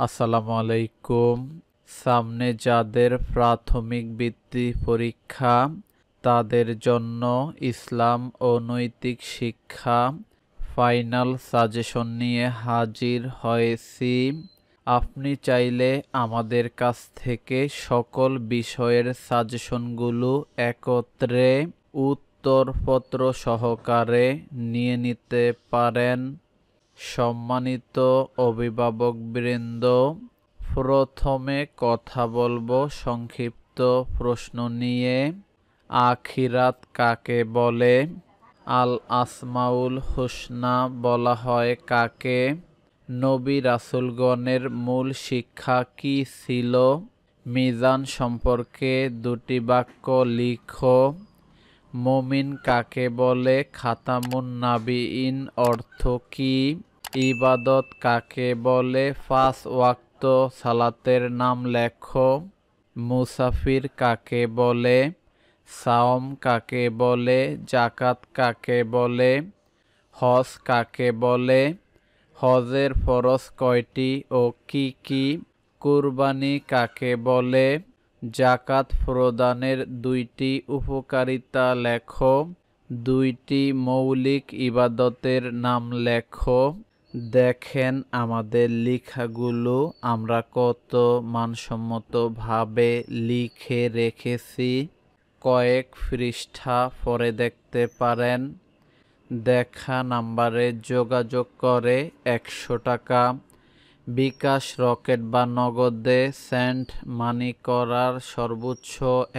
আসসালামু আলাইকুম। সামনে যাদের প্রাথমিক বৃত্তি পরীক্ষা, তাদের জন্য ইসলাম ও নৈতিক শিক্ষা ফাইনাল সাজেশন নিয়ে হাজির হয়েছি। আপনি চাইলে আমাদের কাছ থেকে সকল বিষয়ের সাজেশনগুলো একত্রে উত্তরপত্র সহকারে নিয়ে নিতে পারেন। সম্মানিত অভিভাবকবৃন্দ, প্রথমে কথা বলবো সংক্ষিপ্ত প্রশ্ন নিয়ে। আখিরাত কাকে বলে? আল আসমাউল হুসনা বলা হয় কাকে? নবী রাসূলগণের মূল শিক্ষা কি ছিল? মিজান সম্পর্কে দুটি বাক্য লিখো। মুমিন কাকে বলে? খাতামুন নাবিয়িন অর্থ কি? ইবাদত কাকে বলে? 5 ওয়াক্ত সালাতের নাম লেখো। মুসাফির কাকে বলে? সাওম কাকে বলে? যাকাত কাকে বলে? হজ কাকে বলে? হজের ফরজ কয়টি ও কি কি? কুরবানি কাকে বলে? যাকাত প্রদানের 2টি উপকারিতা লেখো। 2টি মৌলিক ইবাদতের নাম লেখো। দেখেন আমাদের লেখাগুলো আমরা কত মানসম্মতভাবে লিখে রেখেছি। কয়েক পৃষ্ঠা পরে দেখতে পারেন। দেখা নাম্বারে যোগাযোগ করে 100 টাকা, বিকাশ, রকেট বা নগদে সেন্ড মানি করার সর্বোচ্চ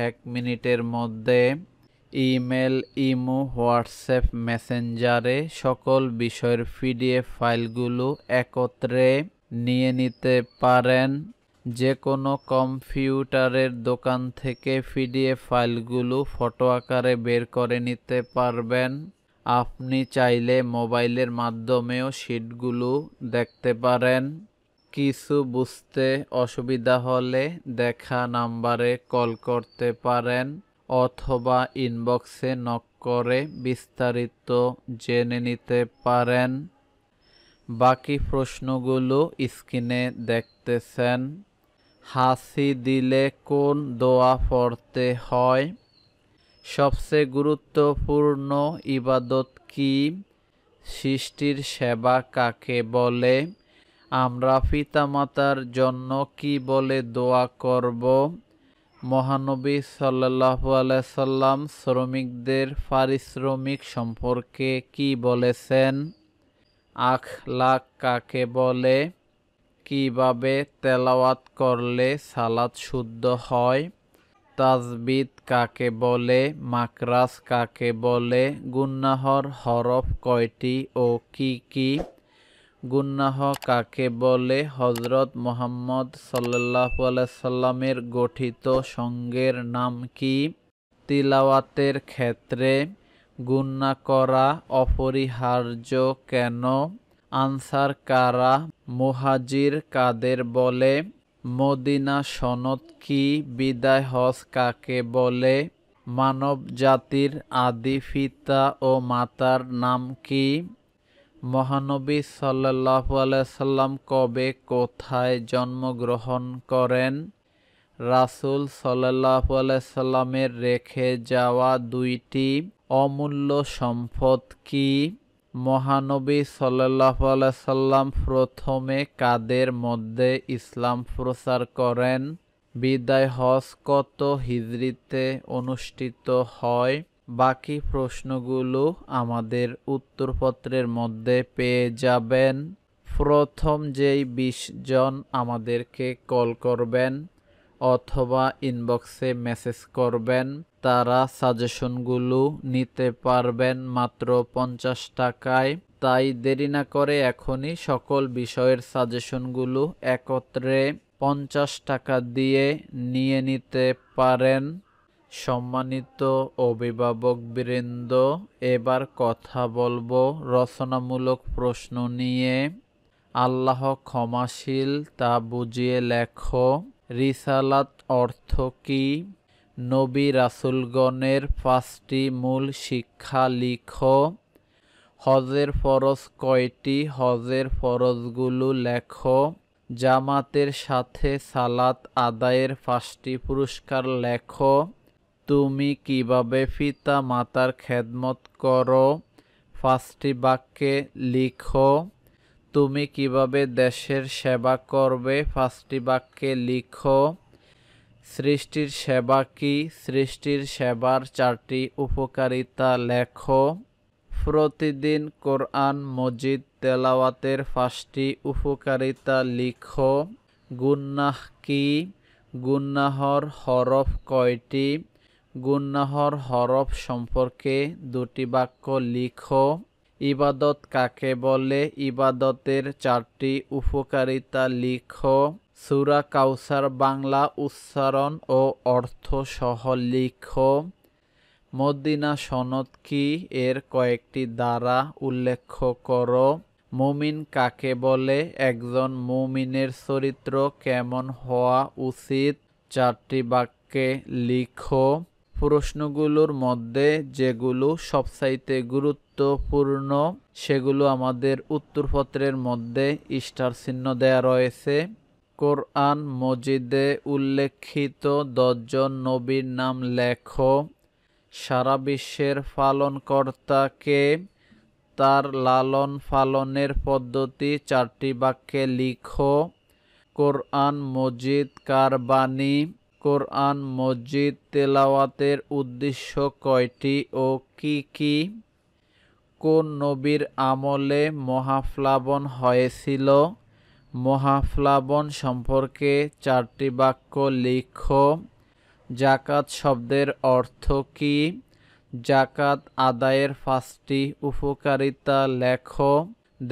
1 মিনিটের মধ্যে ইমেল, ইমো, হোয়াটসঅ্যাপ, মেসেঞ্জারে সকল বিষয়ের পিডিএফ ফাইলগুলো একত্রে নিয়ে নিতে পারেন। যে কোনো কম্পিউটারের দোকান থেকে পিডিএফ ফাইলগুলো ফটো আকারে বের করে নিতে পারবেন। আপনি চাইলে মোবাইলের মাধ্যমেও শীটগুলো দেখতে পারেন। কিছু বুঝতে অসুবিধা হলে দেখা নাম্বারে কল করতে পারেন অথবা ইনবক্সে নক করে বিস্তারিত জেনে নিতে পারেন। বাকি প্রশ্নগুলো স্ক্রিনে দেখতেছেন। হাসি দিলে কোন দোয়া পড়তে হয়? সবচেয়ে গুরুত্বপূর্ণ ইবাদত কি? সৃষ্টির সেবা কাকে বলে? আমরা পিতামাতার জন্য কি বলে দোয়া করব? মহানবী সাল্লাল্লাহু আলাইহি সাল্লাম শ্রমিকদের পারিশ্রমিক সম্পর্কে কি বলেছেন? আখলাক কাকে বলে? কিভাবে তেলাওয়াত করলে সালাত শুদ্ধ হয়? তাজবিদ কাকে বলে? মাকরাজ কাকে বলে? গুন্নাহর হরফ কয়টি ও কি কি? গুন্নাহ কাকে বলে? হযরত মুহাম্মদ সাল্লাল্লাহু আলাইহি সাল্লামের গঠিত সঙ্গের নাম কি? তিলাওয়াতের ক্ষেত্রে গুন্না করা অপরিহার্য কেন? আনসার কারা? মুহাজির কাদের বলে? মদিনা সনদ কি? বিদায় হজ কাকে বলে? মানব জাতির আদি পিতা ও মাতার নাম কি? মহানবী সাল্লাল্লাহু আলাইহি সাল্লাম কবে কোথায় জন্মগ্রহণ করেন? রাসূল সাল্লাল্লাহু আলাইহি সাল্লামের রেখে যাওয়া 2টি অমূল্য সম্পদ কি? মহানবী সাল্লাল্লাহু আলাইহি সাল্লাম প্রথমে কাদের মধ্যে ইসলাম প্রচার করেন? বিদায় হজ কত হিজরিতে অনুষ্ঠিত হয়? বাকি প্রশ্নগুলো আমাদের উত্তরপত্রের মধ্যে পেয়ে যাবেন। প্রথম যেই 20 জন আমাদেরকে কল করবেন অথবা ইনবক্সে মেসেজ করবেন, তারা সাজেশনগুলো নিতে পারবেন মাত্র 50 টাকায়। তাই দেরি না করে এখনই সকল বিষয়ের সাজেশনগুলো একত্রে 50 টাকা দিয়ে নিয়ে নিতে পারেন। সম্মানিত অভিভাবকবৃন্দ, এবার কথা বলবো রচনামূলক প্রশ্ন নিয়ে। আল্লাহ ক্ষমাশীল তা বুঝিয়ে লেখো। রিসালাত অর্থ কি? নবী রাসূলগণের 5টি মূল শিক্ষা লিখো। হজের ফরজ কয়টি? হজের ফরজগুলো লেখো। জামাতের সাথে সালাত আদায়ের 5টি পুরস্কার লেখো। তুমি কিভাবে পিতা মাতার খেদমত করো? 5টি বাক্যে লিখো। তুমি কিভাবে দেশের সেবা করবে? 5টি বাক্যে লিখো। সৃষ্টির সেবা কি? সৃষ্টির সেবার 4টি উপকারিতা লেখো। প্রতিদিন কোরআন মজিদ তেলাওয়াতের 5টি উপকারিতা লিখো। গুনাহ কি? গুনাহর হরফ কয়টি? গুনাহর হরফ সম্পর্কে 2টি বাক্য লিখো। ইবাদত কাকে বলে? ইবাদতের 4টি উপকারিতা লিখো। সূরা কাউসার বাংলা উচ্চারণ ও অর্থ সহ লিখো। মদিনা সনদ কি? এর কয়েকটি দ্বারা উল্লেখ করো। মুমিন কাকে বলে? একজন মুমিনের চরিত্র কেমন হওয়া উচিত? 4টি বাক্যে লিখো। প্রশ্নগুলোর মধ্যে যেগুলো সবচাইতে গুরুত্বপূর্ণ সেগুলো আমাদের উত্তরপত্রের মধ্যে স্টার চিহ্ন দেয়া রয়েছে। কোরআন মজিদে উল্লেখিত 10 জন নবীর নাম লেখো। সারা বিশ্বের পালনকর্তাকে, তার লালন পালনের পদ্ধতি 4টি বাক্যে লিখো। কোরআন মজিদ কার বাণী? কোরআন মজিদ তেলাওয়াতের উদ্দেশ্য কয়টি ও কি কি? কোন নবীর আমলে মহাপ্লাবন হয়েছিল? মহাপ্লাবন সম্পর্কে 4টি বাক্য লিখো। জাকাত শব্দের অর্থ কি? জাকাত আদায়ের 5টি উপকারিতা লেখো।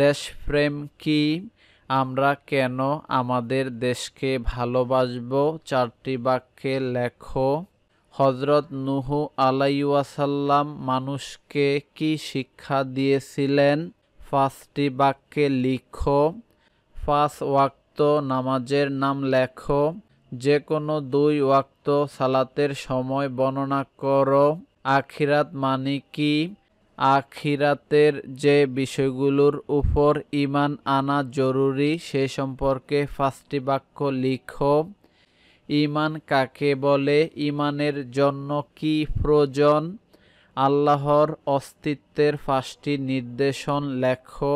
দেশপ্রেম কি? আমরা কেন আমাদের দেশকে ভালোবাসবো? 4টি বাক্যে লেখো। হযরত নূহ আলাইহিওয়াসাল্লাম মানুষকে কি শিক্ষা দিয়েছিলেন? 5টি বাক্যে লিখো। 5 ওয়াক্ত নামাজের নাম লেখো। যে কোনো 2 ওয়াক্ত সালাতের সময় বর্ণনা করো। আখিরাত মানে কি? আখিরাতের যে বিষয়গুলোর উপর ঈমান আনা জরুরি সে সম্পর্কে 5টি বাক্য লিখো। ঈমান কাকে বলে? ঈমানের জন্য কি প্রয়োজন? আল্লাহর অস্তিত্বের 5টি নির্দেশন লেখো।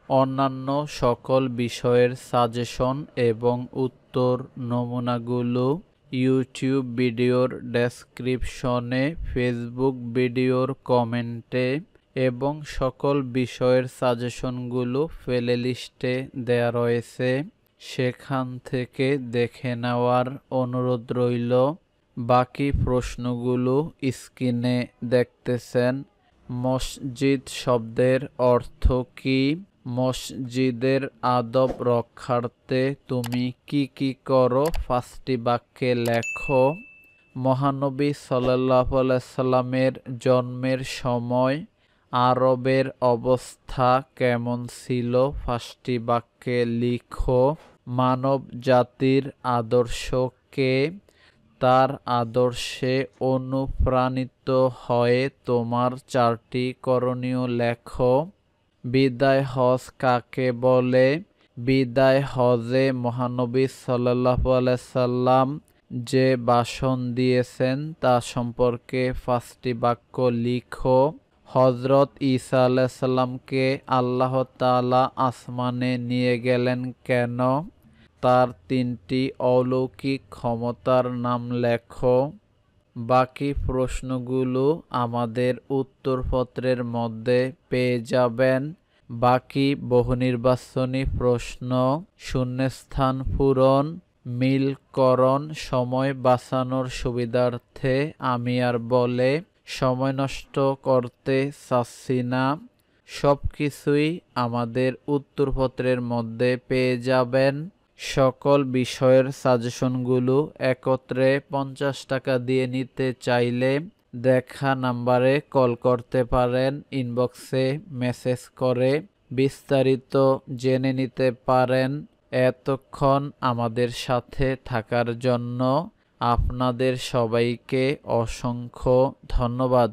অন্যান্য সকল বিষয়ের সাজেশন এবং উত্তর নমুনাগুলো ইউটিউব ভিডিওর ডেসক্রিপশনে, ফেসবুক ভিডিওর কমেন্টে এবং সকল বিষয়ের সাজেশনগুলো প্লেলিস্টে দেয়া রয়েছে। সেখান থেকে দেখে নেওয়ার অনুরোধ রইল। বাকি প্রশ্নগুলো স্ক্রিনে দেখতেছেন। মসজিদ শব্দের অর্থ কি? মসজিদের আদব রক্ষার্থে তুমি কি কি করো? 5টি বাক্যে লেখো। মহানবী সাল্লাল্লাহু আলাইহি সাল্লামের জন্মের সময় আরবের অবস্থা কেমন ছিল? 5টি বাক্যে লিখো। মানব জাতির আদর্শ কে? তার আদর্শে অনুপ্রাণিত হয়ে তোমার 4টি করণীয় লেখো। বিদায় হজ কাকে বলে? বিদায় হজে মহানবী সাল্লাল্লাহু আলাইহি সাল্লাম যে ভাষণ দিয়েছেন তা সম্পর্কে 5টি বাক্য লিখো। হযরত ঈসা আলাইহিস সালামকে আল্লাহ তাআলা আসমানে নিয়ে গেলেন কেন? তার 3টি অলৌকিক ক্ষমতার নাম লেখো। বাকি প্রশ্নগুলো আমাদের উত্তরপত্রের মধ্যে পেয়ে যাবেন। বাকি বহুনির্বাচনী প্রশ্ন, শূন্যস্থান পূরণ, মিলকরণ, সময় বাঁচানোর সুবিধার্থে আমি আর বলে সময় নষ্ট করতে চাচ্ছি না। সব কিছুই আমাদের উত্তরপত্রের মধ্যে পেয়ে যাবেন। সকল বিষয়ের সাজেশনগুলো একত্রে 50 টাকা দিয়ে নিতে চাইলে দেখা নাম্বারে কল করতে পারেন, ইনবক্সে মেসেজ করে বিস্তারিত জেনে নিতে পারেন। এতক্ষণ আমাদের সাথে থাকার জন্য আপনাদের সবাইকে অসংখ্য ধন্যবাদ।